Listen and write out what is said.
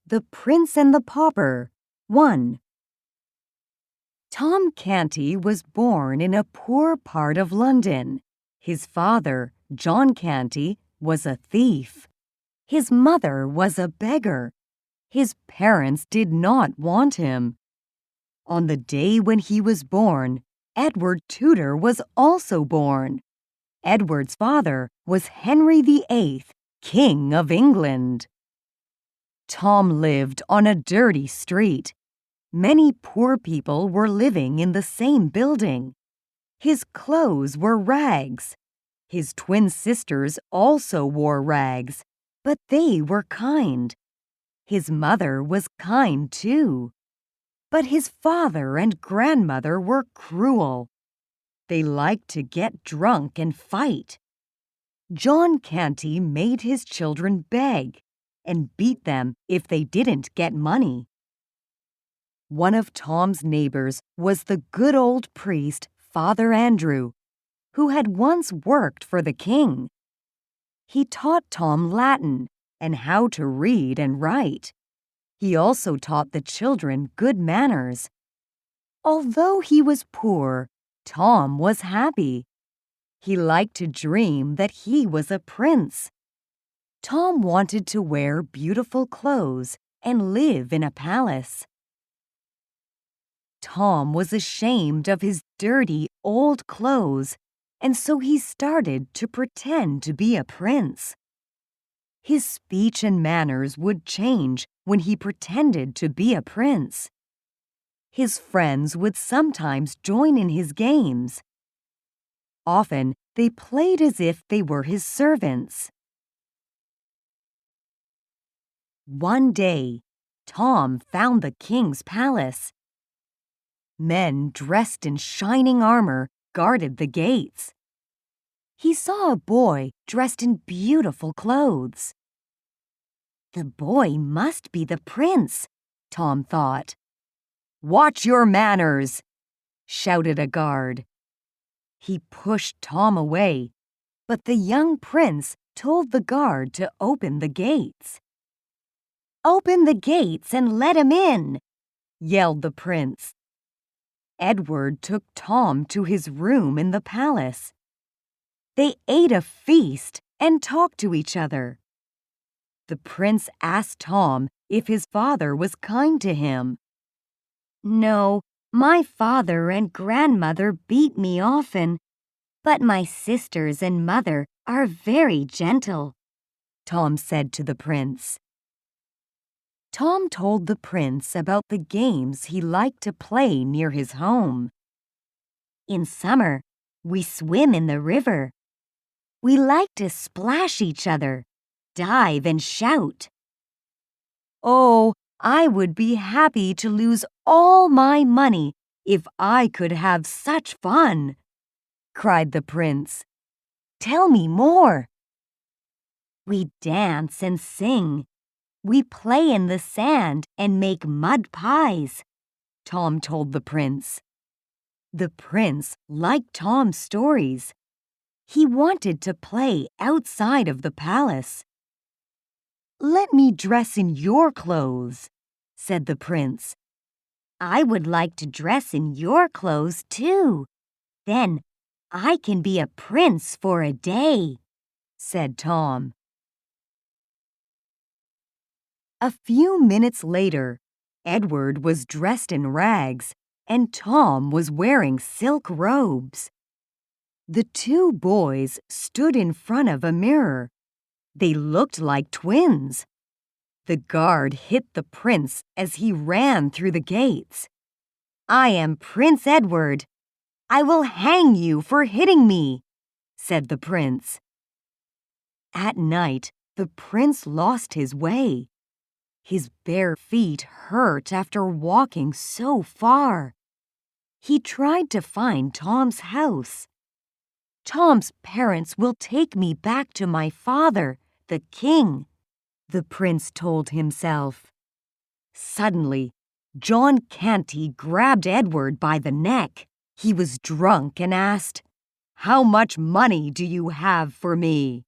The Prince and the Pauper. 1. Tom Canty was born in a poor part of London. His father, John Canty, was a thief. His mother was a beggar. His parents did not want him. On the day when he was born, Edward Tudor was also born. Edward's father was Henry VIII, King of England. Tom lived on a dirty street. Many poor people were living in the same building. His clothes were rags. His twin sisters also wore rags, but they were kind. His mother was kind too. But his father and grandmother were cruel. They liked to get drunk and fight. John Canty made his children beg and beat them if they didn't get money. One of Tom's neighbors was the good old priest, Father Andrew, who had once worked for the king. He taught Tom Latin and how to read and write. He also taught the children good manners. Although he was poor, Tom was happy. He liked to dream that he was a prince. Tom wanted to wear beautiful clothes and live in a palace. Tom was ashamed of his dirty, old clothes, and so he started to pretend to be a prince. His speech and manners would change when he pretended to be a prince. His friends would sometimes join in his games. Often, they played as if they were his servants. One day, Tom found the king's palace. Men dressed in shining armor guarded the gates. He saw a boy dressed in beautiful clothes. The boy must be the prince, Tom thought. "Watch your manners!" shouted a guard. He pushed Tom away, but the young prince told the guard to open the gates. "Open the gates and let him in!" yelled the prince. Edward took Tom to his room in the palace. They ate a feast and talked to each other. The prince asked Tom if his father was kind to him. "No, my father and grandmother beat me often, but my sisters and mother are very gentle," Tom said to the prince. Tom told the prince about the games he liked to play near his home. "In summer, we swim in the river. We like to splash each other, dive and shout." "Oh, I would be happy to lose all my money if I could have such fun," cried the prince. "Tell me more." "We dance and sing. We play in the sand and make mud pies," Tom told the prince. The prince liked Tom's stories. He wanted to play outside of the palace. "Let me dress in your clothes," said the prince. "I would like to dress in your clothes too. Then I can be a prince for a day," said Tom. A few minutes later, Edward was dressed in rags and Tom was wearing silk robes. The two boys stood in front of a mirror. They looked like twins. The guard hit the prince as he ran through the gates. "I am Prince Edward. I will hang you for hitting me," said the prince. At night, the prince lost his way. His bare feet hurt after walking so far. He tried to find Tom's house. "Tom's parents will take me back to my father, the king," the prince told himself. Suddenly, John Canty grabbed Edward by the neck. He was drunk and asked, "How much money do you have for me?"